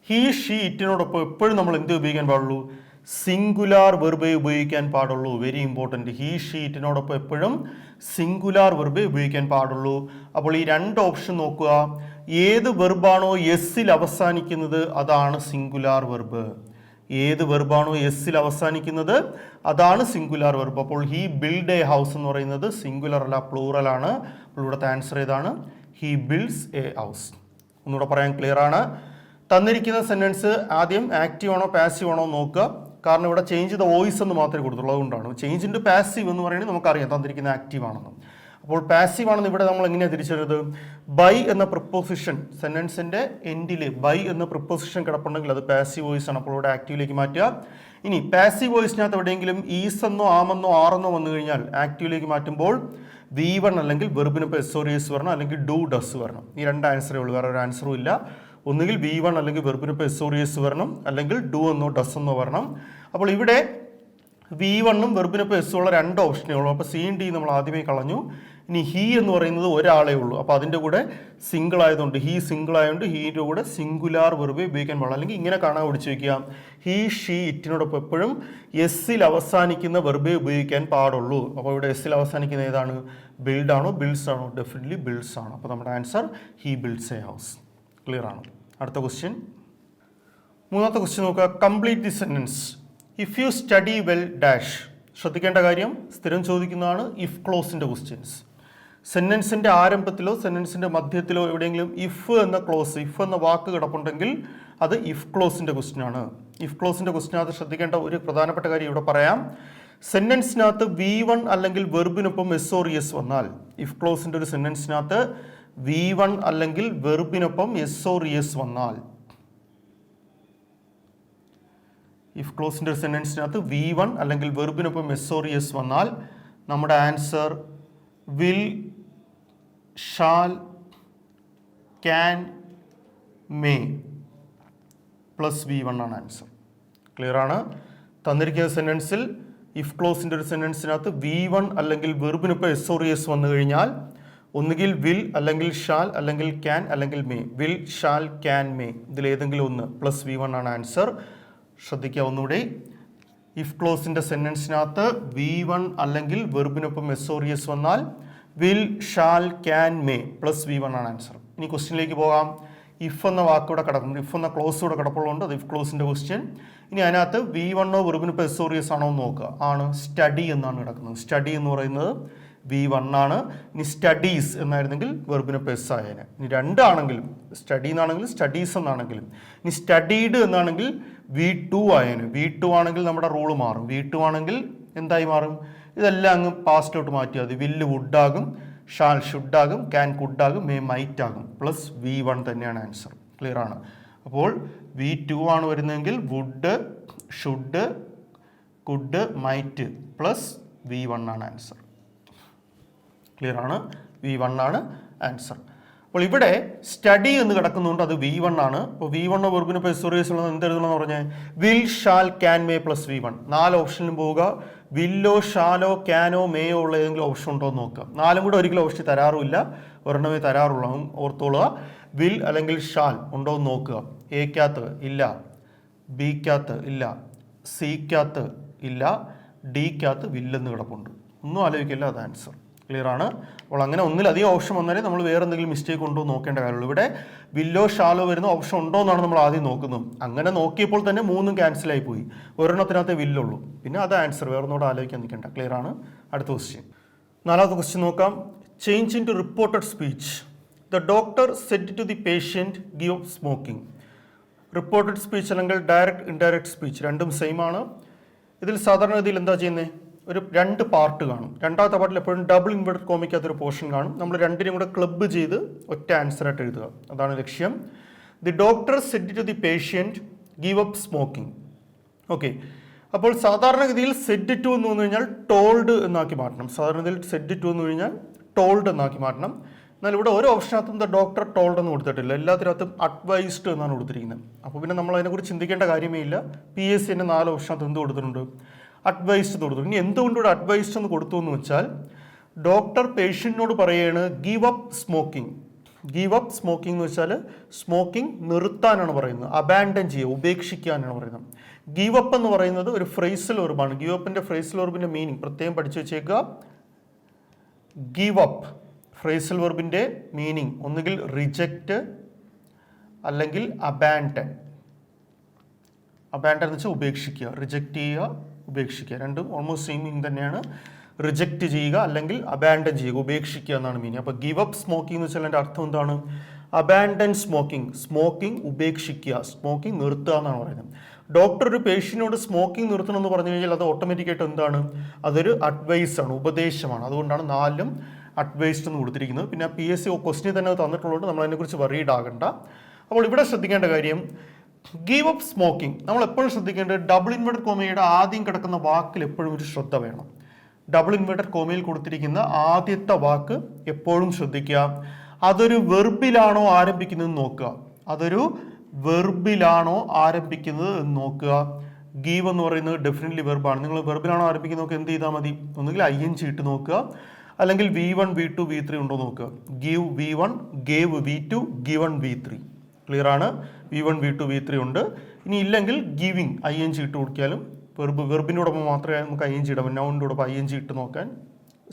He, she, ഇറ്റിനോടൊപ്പം എപ്പോഴും നമ്മൾ എന്ത് ഉപയോഗിക്കാൻ പാടുള്ളൂ? സിംഗുലാർ വെർബേ ഉപയോഗിക്കാൻ പാടുള്ളൂ. Very important. ഹീ, ഷീ, ഇറ്റിനോടൊപ്പം എപ്പോഴും സിംഗുലാർ വെർബേ ഉപയോഗിക്കാൻ പാടുള്ളൂ. അപ്പോൾ ഈ രണ്ട് ഓപ്ഷൻ നോക്കുക. ഏത് വെർബാണോ എസ്സിൽ അവസാനിക്കുന്നത് അതാണ് സിംഗുലാർ വെർബ്. ഏത് വെർബാണോ എസ്സിൽ അവസാനിക്കുന്നത് അതാണ് സിംഗുലാർ വെർബ്. അപ്പോൾ ഹീ ബിൽഡ് എ ഹൗസ് എന്ന് പറയുന്നത് സിംഗുലർ അല്ല, പ്ലൂറൽ ആണ്. അപ്പോൾ ഇവിടുത്തെ ആൻസർ ഏതാണ്? He builds A house. ഒന്നുകൂടെ പറയാൻ ക്ലിയർ ആണ്. തന്നിരിക്കുന്ന സെന്റൻസ് ആദ്യം ആക്റ്റീവ് ആണോ പാസീവ് ആണോ നോക്കുക. കാരണം ഇവിടെ ചേഞ്ച് ദ വോയിസ് എന്ന് മാത്രമേ കൊടുത്തുള്ളൂ. അതുകൊണ്ടാണ് ചേഞ്ച് ഇൻ ടു പാസീവ് എന്ന് പറയുന്നത് നമുക്കറിയാം തന്നിരിക്കുന്ന ആക്റ്റീവ് ആണെന്ന്. അപ്പോൾ പാസീവ് ആണെന്ന് ഇവിടെ നമ്മൾ എങ്ങനെയാണ് തിരിച്ചറിയുന്നത്? ബൈ എന്ന പ്രിപ്പോസിഷൻ, സെന്റൻസിന്റെ എൻഡിൽ ബൈ എന്ന പ്രിപ്പോസിഷൻ കിടപ്പുണ്ടെങ്കിൽ അത് പാസീവ് വോയിസ് ആണ്. അപ്പോൾ ഇവിടെ ആക്റ്റീവിലേക്ക് മാറ്റുക. ഇനി പാസീവ് വോയിസിനകത്ത് എവിടെയെങ്കിലും ഈസ് എന്നോ ആമെന്നോ ആറെന്നോ വന്നു കഴിഞ്ഞാൽ ആക്റ്റീവിലേക്ക് മാറ്റുമ്പോൾ V1 അല്ലെങ്കിൽ വെർബിനൊപ്പം എസ് ഓർ ഇഎസ് വരണം, അല്ലെങ്കിൽ ഡു ഡസ് വരണം. ഈ രണ്ട് ആൻസറേ ഉള്ളൂ, വേറെ ഒരു ആൻസറും ഇല്ല. ഒന്നുകിൽ V1 അല്ലെങ്കിൽ വെർബിനൊപ്പം എസ് ഓർ ഇഎസ് വരണം, അല്ലെങ്കിൽ ഡു എന്നോ ഡസ് എന്നോ വരണം. അപ്പോൾ ഇവിടെ V1 വെർബിനൊപ്പം എസ് ഉള്ള രണ്ട് ഓപ്ഷനേ ഉള്ളൂ. അപ്പോൾ സിയും ഡി നമ്മൾ ആദ്യമേ കളഞ്ഞു. ഇനി ഹീ എന്ന് പറയുന്നത് ഒരാളേ ഉള്ളൂ. അപ്പോൾ അതിൻ്റെ കൂടെ സിംഗിൾ ആയതുകൊണ്ട്, ഹീ സിംഗിൾ ആയതുകൊണ്ട് ഹീൻ്റെ കൂടെ സിംഗുലാർ വെർബ് ഉപയോഗിക്കാൻ പാടില്ല. അല്ലെങ്കിൽ ഇങ്ങനെ കാണാൻ പഠിച്ചു വയ്ക്കാം, ഹീ, ഷീ, ഇറ്റിനോടൊപ്പം എപ്പോഴും എസ്സിൽ അവസാനിക്കുന്ന വെർബേ ഉപയോഗിക്കാൻ പാടുള്ളൂ. അപ്പോൾ ഇവിടെ എസ്സിൽ അവസാനിക്കുന്ന ഏതാണ്? ബിൽഡ് ആണോ ബിൽഡ്സ് ആണോ? ഡെഫിനറ്റ്ലി ബിൽഡ്സ് ആണ്. അപ്പോൾ നമ്മുടെ answer he builds A house. Clear ആണ്. അടുത്ത ക്വസ്റ്റ്യൻ, മൂന്നാമത്തെ ക്വസ്റ്റ്യൻ നോക്കുക. Complete the sentence. If you study well dash. ശ്രദ്ധിക്കേണ്ട കാര്യം, സ്ഥിരം ചോദിക്കുന്നതാണ് ഇഫ് ക്ലോസിൻ്റെ ക്വസ്റ്റ്യൻസ്. സെന്റൻസിൻ്റെ ആരംഭത്തിലോ സെന്റൻസിൻ്റെ മധ്യത്തിലോ എവിടെയെങ്കിലും ഇഫ് എന്ന ക്ലോസ്, ഇഫ് എന്ന വാക്ക് കിടപ്പുണ്ടെങ്കിൽ അത് ഇഫ് ക്ലോസിൻ്റെ ക്വസ്റ്റ്യൻ ആണ്. ഇഫ് ക്ലോസിൻ്റെ ക്വസ്റ്റ്യനകത്ത് ശ്രദ്ധിക്കേണ്ട ഒരു പ്രധാനപ്പെട്ട കാര്യം ഇവിടെ പറയാം. സെന്റൻസിനകത്ത് V1 അല്ലെങ്കിൽ വെർബിനൊപ്പം എസ് ഓർ ഇഎസ് വന്നാൽ, ഇഫ് ക്ലോസിൻ്റെ ഒരു സെന്റൻസിനകത്ത് V1 അല്ലെങ്കിൽ വെർബിനൊപ്പം എസ് ഓർ ഇഎസ് വന്നാൽ, ഇഫ് ക്ലോസിൻ്റെ ഒരു സെന്റൻസിനകത്ത് V1 അല്ലെങ്കിൽ വെർബിനൊപ്പം എസ് ഓർ ഇഎസ് വന്നാൽ നമ്മുടെ answer will, shall, can, may plus V1 ആണ് ആൻസർ. ക്ലിയർ ആണ്. തന്നിരിക്കുന്ന സെന്റൻസിൽ ഇഫ് ക്ലോസിൻ്റെ ഒരു സെന്റൻസിനകത്ത് V1 അല്ലെങ്കിൽ വെർബിനൊപ്പം എസ് ഓർ ഇഎസ് വന്നു കഴിഞ്ഞാൽ ഒന്നുകിൽ വിൽ അല്ലെങ്കിൽ ഷാൽ അല്ലെങ്കിൽ ക്യാൻ അല്ലെങ്കിൽ may. Will, shall, can, may ഇതിലേതെങ്കിലും ഒന്ന് പ്ലസ് V1 ആണ് ആൻസർ. ശ്രദ്ധിക്കുക ഒന്നുകൂടി. ഇഫ് ക്ലോസിൻ്റെ സെന്റൻസിനകത്ത് V1 അല്ലെങ്കിൽ വെർബിനൊപ്പം എസ് ഓർ ഇഎസ് വന്നാൽ will, shall, can, may plus V1 ആണ് ആൻസർ. ഇനി ക്വസ്റ്റ്യനിലേക്ക് പോകാം. ഇഫ് എന്ന വാക്കൂടെ കിടക്കുന്നുണ്ട്, ഇഫ് എന്ന ക്ലോസ് കൂടെ കിടപ്പുള്ളതുകൊണ്ട് അത് ഇഫ് ക്ലോസിൻ്റെ ക്വസ്റ്റ്യൻ. ഇനി അതിനകത്ത് V1 വെർബിന് ഇപ്പോൾ എസ്സോറിയസ് ആണോ എന്ന് നോക്കുക. ആണ്, സ്റ്റഡി എന്നാണ് കിടക്കുന്നത്. സ്റ്റഡി എന്ന് പറയുന്നത് V1 ആണ്. ഇനി സ്റ്റഡീസ് എന്നായിരുന്നെങ്കിൽ വെർബിന് ഇപ്പോൾ എസ് ആയേനെ. ഇനി രണ്ടാണെങ്കിലും, സ്റ്റഡി എന്നാണെങ്കിലും സ്റ്റഡീസ് എന്നാണെങ്കിലും. ഇനി സ്റ്റഡീഡ് എന്നാണെങ്കിൽ V2 ആയേനെ. V2 ആണെങ്കിൽ നമ്മുടെ റൂള് മാറും. V2 ആണെങ്കിൽ എന്തായി മാറും? ഇതെല്ലാം അങ്ങ് പാസ്റ്റിലോട്ട് മാറ്റിയാൽ മതി. വില്ല് വുഡാകും, ഷാൽ ഷുഡാകും, ക്യാൻ കുഡാകും, മേ മൈറ്റ് ആകും. പ്ലസ് V1 തന്നെയാണ് ആൻസർ. ക്ലിയർ ആണ്. അപ്പോൾ V2 ആണ് വരുന്നതെങ്കിൽ would, should, could, might plus V1 ആണ് ആൻസർ. ക്ലിയർ ആണ്. V1 ആണ് ആൻസർ. അപ്പോൾ ഇവിടെ സ്റ്റഡി എന്ന് കിടക്കുന്നുണ്ട്, അത് V1 ആണ്. അപ്പോൾ V1 വെർബിന് ഇപ്പോൾ എസ്സോറിയസ് ഉള്ളത് എന്ത് എഴുതണമെന്ന് പറഞ്ഞാൽ will, shall, can, may plus V1. 4 ഓപ്ഷനിലും പോവുക. വില്ലോ, ഷാലോ, ക്യാനോ, മേയോ ഉള്ള ഏതെങ്കിലും ഓപ്ഷൻ ഉണ്ടോ എന്ന് നോക്കുക. 4 കൂടെ ഒരിക്കലും ഓപ്ഷൻ തരാറുമില്ല, ഒരെണ്ണമേ തരാറുള്ളൂ. ഓർത്തോളുക. വിൽ അല്ലെങ്കിൽ ഷാൽ ഉണ്ടോ എന്ന് നോക്കുക. എക്കകത്ത് ഇല്ല, ബിക്കകത്ത് ഇല്ല, സിക്കകത്ത് ഇല്ല, ഡിക്കകത്ത് വില്ലെന്ന് കിടപ്പുണ്ട്. ഒന്നും ആലോചിക്കില്ല, അത് ആൻസർ. ക്ലിയർ ആണ്. അപ്പോൾ അങ്ങനെ ഒന്നിലധികം ഓപ്ഷൻ വന്നാലേ നമ്മൾ വേറെ എന്തെങ്കിലും മിസ്റ്റേക്ക് ഉണ്ടോ എന്ന് നോക്കേണ്ട കാര്യമുള്ളൂ. ഇവിടെ വില്ലോ, ഷാലോ വരുന്ന ഓപ്ഷൻ ഉണ്ടോ എന്നാണ് നമ്മൾ ആദ്യം നോക്കുന്നത്. അങ്ങനെ നോക്കിയപ്പോൾ തന്നെ 3 ക്യാൻസലായി പോയി. ഒരെണ്ണത്തിനകത്തേ വില്ലുള്ളൂ. പിന്നെ അത് ആൻസർ, വേറെ ഒന്നുകൂടെ ആലോചിക്കാൻ നിൽക്കേണ്ട. ക്ലിയർ ആണ്. അടുത്ത ക്വസ്റ്റ്യൻ, 4ാമത്തെ ക്വസ്റ്റ്യൻ നോക്കാം. Change into reported speech. The doctor said to the patient give up smoking. Reported speech അല്ലെങ്കിൽ ഡയറക്റ്റ് ഇൻഡയറക്റ്റ് സ്പീച്ച് രണ്ടും സെയിം ആണ്. ഇതിൽ സാധാരണഗതിയിൽ എന്താ ചെയ്യുന്നത്? ഒരു 2 പാർട്ട് കാണും. രണ്ടാമത്തെ പാർട്ടിൽ എപ്പോഴും ഡബിൾ ഇൻവെർട്ടഡ് കോമയ്ക്കകത്തൊരു പോർഷൻ കാണും. നമ്മൾ രണ്ടിനും കൂടെ ക്ലബ്ബ് ചെയ്ത് ഒറ്റ ആൻസറായിട്ട് എഴുതുക. അതാണ് ലക്ഷ്യം. The doctor said to the patient give up smoking. Okay. അപ്പോൾ സാധാരണഗതിയിൽ സെഡ് ടു എന്ന് പറഞ്ഞു കഴിഞ്ഞാൽ ടോൾഡ് എന്നാക്കി മാറ്റണം. സാധാരണഗതിയിൽ സെഡ് ടു എന്ന് കഴിഞ്ഞാൽ ടോൾഡ് എന്നാക്കി മാറ്റണം. എന്നാൽ ഇവിടെ ഓരോ ഓപ്ഷനകത്തും ദ ഡോക്ടർ ടോൾഡ് എന്ന് കൊടുത്തിട്ടില്ല. എല്ലാത്തിനകത്തും അഡ്വൈസ്ഡ് എന്നാണ് കൊടുത്തിരിക്കുന്നത്. അപ്പോൾ പിന്നെ നമ്മൾ അതിനെക്കുറിച്ച് ചിന്തിക്കേണ്ട കാര്യമേ ഇല്ല. PSC 4 ഓപ്ഷനകത്ത് എന്ത് കൊടുത്തിട്ടുണ്ട്? അഡ്വൈസ്ഡ് എന്ന് കൊടുത്തു. ഇനി എന്തുകൊണ്ട് ഇവിടെ അഡ്വൈസ്ഡ് എന്ന് കൊടുത്തു എന്ന് വെച്ചാൽ ഡോക്ടർ പേഷ്യൻറ്റിനോട് പറയുകയാണ് give up smoking. Give up smoking എന്ന് വെച്ചാൽ സ്മോക്കിംഗ് നിർത്താനാണ് പറയുന്നത്, അബാൻഡൻ ചെയ്യുക, ഉപേക്ഷിക്കാനാണ് പറയുന്നത്. ഗീവ് അപ്പ് എന്ന് പറയുന്നത് ഒരു ഫ്രേസൽ വെർബാണ്. ഗീവ് അപ്പിൻ്റെ ഫ്രേസൽ വെർബിൻ്റെ മീനിങ് പ്രത്യേകം പഠിച്ചു വെച്ചേക്കുക. ഗീവ് അപ്പ് ഫ്രേസൽ വെർബിൻ്റെ മീനിങ് ഒന്നുകിൽ റിജക്റ്റ് അല്ലെങ്കിൽ അബാൻഡൻ. അബാൻഡൻ എന്ന് വെച്ചാൽ ഉപേക്ഷിക്കുക, റിജക്റ്റ് ചെയ്യുക, ഉപേക്ഷിക്കുക. രണ്ടും ഓൾമോസ്റ്റ് സെയിം മീനിങ് തന്നെയാണ്. റിജക്റ്റ് ചെയ്യുക അല്ലെങ്കിൽ അബാൻഡൻ ചെയ്യുക, ഉപേക്ഷിക്കുക എന്നാണ് മീനിങ്. അപ്പോൾ ഗിവ് അപ്പ് സ്മോക്കിംഗ് എന്ന് വെച്ചാൽ അതിൻ്റെ അർത്ഥം എന്താണ്? അബാൻഡൻ സ്മോക്കിംഗ്, സ്മോക്കിംഗ് ഉപേക്ഷിക്കുക, സ്മോക്കിംഗ് നിർത്തുക എന്നാണ് പറയുന്നത്. ഡോക്ടർ ഒരു പേഷ്യൻറ്റിനോട് സ്മോക്കിംഗ് നിർത്തണം എന്ന് പറഞ്ഞു കഴിഞ്ഞാൽ അത് ഓട്ടോമാറ്റിക്കായിട്ട് എന്താണ്? അതൊരു അഡ്വൈസാണ്, ഉപദേശമാണ്. അതുകൊണ്ടാണ് 4ലും അഡ്വൈസ്ഡ് എന്ന് കൊടുത്തിരിക്കുന്നത്. പിന്നെ PSC ക്വസ്റ്റ്യൻ തന്നെ തന്നിട്ടുള്ളതുകൊണ്ട് നമ്മൾ അതിനെക്കുറിച്ച് വറീഡ് ആകണ്ട. അപ്പോൾ ഇവിടെ ശ്രദ്ധിക്കേണ്ട കാര്യം ഗീവ് അപ്പ് സ്മോക്കിംഗ്. നമ്മൾ എപ്പോഴും ശ്രദ്ധിക്കേണ്ടത് ഡബിൾ ഇൻവെർട്ടഡ് കോമയുടെ ആദ്യം കിടക്കുന്ന വാക്കിൽ എപ്പോഴും ഒരു ശ്രദ്ധ വേണം. ഡബിൾ ഇൻവെർട്ടഡ് കോമയിൽ കൊടുത്തിരിക്കുന്ന ആദ്യത്തെ വാക്ക് എപ്പോഴും ശ്രദ്ധിക്കുക. അതൊരു വെർബിലാണോ ആരംഭിക്കുന്നത് നോക്കുക. അതൊരു വെർബിലാണോ ആരംഭിക്കുന്നത് എന്ന് നോക്കുക. ഗീവ് എന്ന് പറയുന്നത് ഡെഫിനറ്റ്ലി വെർബാണ്. നിങ്ങൾ വെർബിലാണോ ആരംഭിക്കുന്നത് നോക്കുക, എന്ത് ചെയ്താൽ മതി? ഒന്നുകിൽ ING ഇട്ട് നോക്കുക, അല്ലെങ്കിൽ V1, V2, V3 ഉണ്ടോ നോക്കുക. Give V1, gave V2, given V3. Clear ആണ്. V1, V2, V3 ഉണ്ട്. ഇനി ഇല്ലെങ്കിൽ ഗിവിങ് ING ഇട്ട് കൊടുക്കാലും വെർബിനോടൊപ്പം മാത്രമേ നമുക്ക് ING ഇടാം. നൗണിനോടൊപ്പം ING ഇട്ട് നോക്കാൻ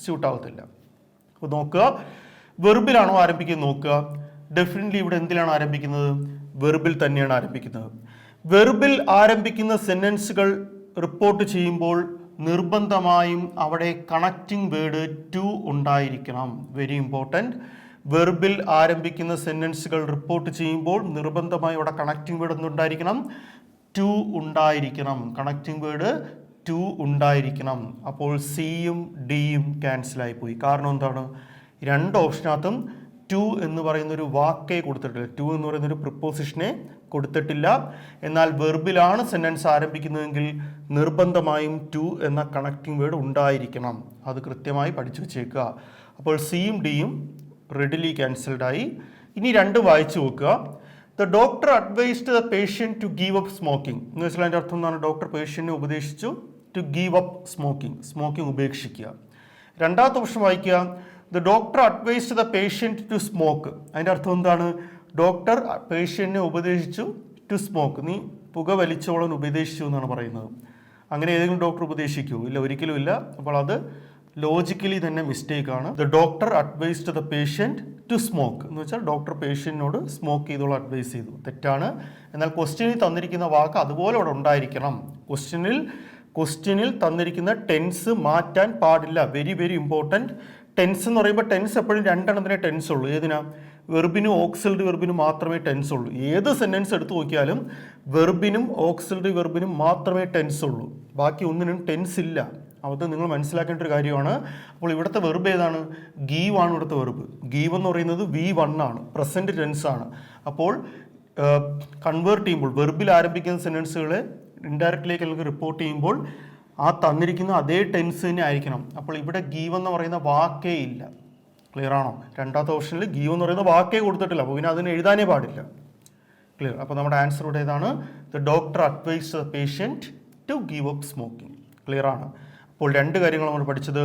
സ്യൂട്ടാവത്തില്ല. അപ്പോൾ നോക്കുക, വെർബിലാണോ ആരംഭിക്കുന്നത് നോക്കുക. ഡെഫിനറ്റ്ലി ഇവിടെ എന്തിലാണ് ആരംഭിക്കുന്നത്? വെർബിൽ തന്നെയാണ് ആരംഭിക്കുന്നത്. വെർബിൽ ആരംഭിക്കുന്ന സെന്റൻസുകൾ റിപ്പോർട്ട് ചെയ്യുമ്പോൾ നിർബന്ധമായും അവിടെ കണക്റ്റിംഗ് വേർഡ് ടു ഉണ്ടായിരിക്കണം. Very important. വെർബിൽ ആരംഭിക്കുന്ന സെന്റൻസുകൾ റിപ്പോർട്ട് ചെയ്യുമ്പോൾ നിർബന്ധമായും അവിടെ കണക്റ്റിംഗ് വേർഡ് എന്തുണ്ടായിരിക്കണം? ടു ഉണ്ടായിരിക്കണം. കണക്റ്റിംഗ് വേർഡ് ടു ഉണ്ടായിരിക്കണം. അപ്പോൾ സിയും ഡിയും ക്യാൻസലായി പോയി. കാരണം എന്താണ്? 2 ഓപ്ഷനകത്തും ടു എന്ന് പറയുന്നൊരു വാക്കേ കൊടുത്തിട്ടില്ല. ടു എന്ന് പറയുന്നൊരു പ്രിപ്പോസിഷനെ കൊടുത്തിട്ടില്ല. എന്നാൽ വെർബിലാണ് സെൻറ്റൻസ് ആരംഭിക്കുന്നതെങ്കിൽ നിർബന്ധമായും ടു എന്ന കണക്റ്റിംഗ് വേർഡ് ഉണ്ടായിരിക്കണം. അത് കൃത്യമായി പഠിച്ചു വെച്ചേക്കുക. അപ്പോൾ സിയും ഡിയും റെഡിലി ക്യാൻസൽഡായി. ഇനി 2 വായിച്ചു നോക്കുക. The doctor advised the patient to give up smoking എന്ന് വെച്ചാൽ അതിൻ്റെ അർത്ഥം എന്താണ്? ഡോക്ടർ പേഷ്യൻറ്റിനെ ഉപദേശിച്ചു to give up smoking, smoking ഉപേക്ഷിക്കുക. 2ാമത്തെ ഓപ്ഷൻ വായിക്കുക. The doctor advised the patient to smoke. അതിൻ്റെ അർത്ഥം എന്താണ്? ഡോക്ടർ പേഷ്യൻറ്റിനെ ഉപദേശിച്ചു ടു സ്മോക്ക്, നീ പുക വലിച്ചോളാൻ ഉപദേശിച്ചു എന്നാണ് പറയുന്നത്. അങ്ങനെ ഏതെങ്കിലും ഡോക്ടർ ഉപദേശിക്കൂ? ഇല്ല, ഒരിക്കലും ഇല്ല. അപ്പോൾ അത് ലോജിക്കലി തന്നെ മിസ്റ്റേക്കാണ്. The doctor advised the patient to smoke എന്ന് വെച്ചാൽ ഡോക്ടർ പേഷ്യൻറ്റിനോട് സ്മോക്ക് ചെയ്തോളം അഡ്വൈസ് ചെയ്തു, തെറ്റാണ്. എന്നാൽ ക്വസ്റ്റ്യനിൽ തന്നിരിക്കുന്ന വാക്ക് അതുപോലെ അവിടെ ഉണ്ടായിരിക്കണം. ക്വസ്റ്റ്യനിൽ തന്നിരിക്കുന്ന ടെൻസ് മാറ്റാൻ പാടില്ല. Very very important. ടെൻസ് എന്ന് പറയുമ്പോൾ ടെൻസ് എപ്പോഴും രണ്ടെണ്ണത്തിനെ ടെൻസ് ഉള്ളൂ. ഏതിനാ? വെർബിനും ഓക്സിലറി വെർബിനും മാത്രമേ ടെൻസ് ഉള്ളൂ. ഏത് സെൻറ്റൻസ് എടുത്തു നോക്കിയാലും വെർബിനും ഓക്സിലറി വെർബിനും മാത്രമേ ടെൻസ് ഉള്ളൂ. ബാക്കി ഒന്നിനും ടെൻസ് ഇല്ല. അത് നിങ്ങൾ മനസ്സിലാക്കേണ്ട ഒരു കാര്യമാണ്. അപ്പോൾ ഇവിടുത്തെ വെർബ് ഏതാണ്? ഗീവ് ആണ് ഇവിടുത്തെ വെർബ്. ഗീവ് എന്ന് പറയുന്നത് V1 ആണ്, പ്രസൻറ്റ് ടെൻസ് ആണ്. അപ്പോൾ കൺവേർട്ട് ചെയ്യുമ്പോൾ വെർബിൽ ആരംഭിക്കുന്ന സെൻറ്റൻസുകളെ ഇൻഡയറക്റ്റിലേക്ക് അല്ലെങ്കിൽ റിപ്പോർട്ട് ചെയ്യുമ്പോൾ ആ തന്നിരിക്കുന്ന അതേ ടെൻസ് തന്നെ ആയിരിക്കണം. അപ്പോൾ ഇവിടെ ഗീവ് എന്ന് പറയുന്ന വാക്കേ ഇല്ല. ക്ലിയർ ആണോ? രണ്ടാമത്തെ ഓപ്ഷനിൽ ഗീവ് എന്ന് പറയുന്ന വാക്കേ കൊടുത്തിട്ടില്ല. അപ്പോൾ പിന്നെ അതിന് എഴുതാനേ പാടില്ല. ക്ലിയർ? അപ്പോൾ നമ്മുടെ ആൻസർ ഇവിടെ ഏതാണ്? The doctor advise the patient to give up smoking. Clear ആണ്? അപ്പോൾ രണ്ട് കാര്യങ്ങൾ നമ്മൾ പഠിച്ചത്.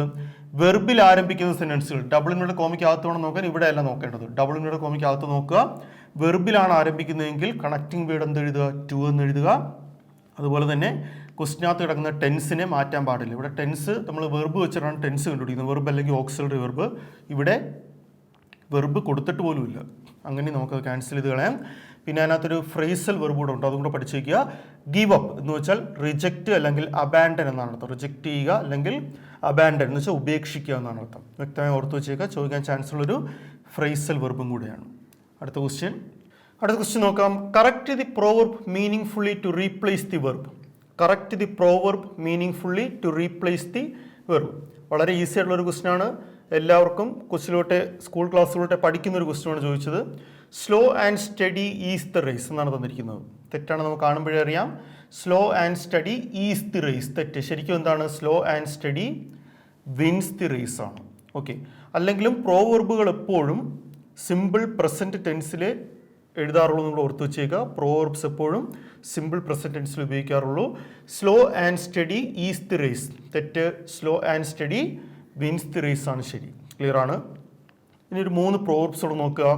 വെർബിൽ ആരംഭിക്കുന്ന സെൻറ്റൻസുകൾ ഡബിൾ ഇൻവേർട്ടഡ് കോമയ്ക്ക് അകത്ത് വേണം നോക്കാൻ, ഇവിടെ അല്ല നോക്കേണ്ടത്. ഡബിൾ ഇൻവേർട്ടഡ് കോമയ്ക്ക് അകത്ത് നോക്കുക. വെർബിലാണ് ആരംഭിക്കുന്നതെങ്കിൽ കണക്റ്റിംഗ് വേർഡ് എന്ത് എഴുതുക? ടു എന്ന് എഴുതുക. അതുപോലെ തന്നെ ക്വസ്റ്റിനകത്ത് കിടക്കുന്ന ടെൻസിനെ മാറ്റാൻ പാടില്ല. ഇവിടെ ടെൻസ് നമ്മൾ വെർബ് വെച്ചിട്ടാണ് ടെൻസ് കണ്ടുപിടിക്കുന്നത്, വെർബ് അല്ലെങ്കിൽ ഓക്സിലറി വെർബ്. ഇവിടെ വെർബ് കൊടുത്തിട്ട് പോലും ഇല്ല. അങ്ങനെ നമുക്കത് ക്യാൻസൽ ചെയ്ത് കളയാം. പിന്നെ അതിനകത്തൊരു ഫ്രേസൽ വെർബ് കൂടെ ഉണ്ട്, അതും കൂടെ പഠിച്ചു വയ്ക്കുക. ഗീവ് അപ്പ് എന്ന് വെച്ചാൽ റിജക്റ്റ് അല്ലെങ്കിൽ അബാൻഡൻ എന്നാണ് അർത്ഥം. റിജക്റ്റ് ചെയ്യുക അല്ലെങ്കിൽ അബാൻഡൻ എന്ന് വെച്ചാൽ ഉപേക്ഷിക്കുക എന്നാണ് അർത്ഥം. വ്യക്തമായി ഓർത്ത് വെച്ചേക്കുക. ചോദിക്കാൻ ചാൻസ് ഉള്ളൊരു ഫ്രേസൽ വെർബും കൂടെയാണ്. അടുത്ത ക്വസ്റ്റ്യൻ നോക്കാം. Correct the proverb meaning fully to replace the verb. Correct the proverb meaning fully to replace the verb. വളരെ ഈസി ആയിട്ടുള്ള ഒരു ക്വസ്റ്റ്യൻ ആണ്. എല്ലാവർക്കും കൊച്ചിലോട്ടെ സ്കൂൾ ക്ലാസ്സിലോട്ടെ പഠിക്കുന്ന ഒരു ക്വസ്റ്റ്യൻ ആണ് ചോദിച്ചത്. Slow and steady is the race എന്നാണ് തന്നിരിക്കുന്നത്. തെറ്റാണ്, നമുക്ക് കാണുമ്പോഴേ അറിയാം. Slow and steady is the race തെറ്റ്. ശരിക്കും എന്താണ്? Slow and steady wins the race ആണ്. ഓക്കെ. അല്ലെങ്കിലും പ്രോവർബുകൾ എപ്പോഴും സിമ്പിൾ പ്രസൻറ്റ് ടെൻസിൽ എഴുതാറുള്ളൂ. നമ്മൾ ഓർത്ത് വെച്ചേക്കുക. പ്രോവർബ്സ് എപ്പോഴും സിമ്പിൾ പ്രസൻറ്റ് ടെൻസിൽ ഉപയോഗിക്കാറുള്ളൂ. Slow and steady is the race തെറ്റ്. Slow and steady wins the race ആണ് ശരി. ക്ലിയർ ആണ്? ഇനി ഒരു 3 പ്രോവർബ്സോട് നോക്കുക.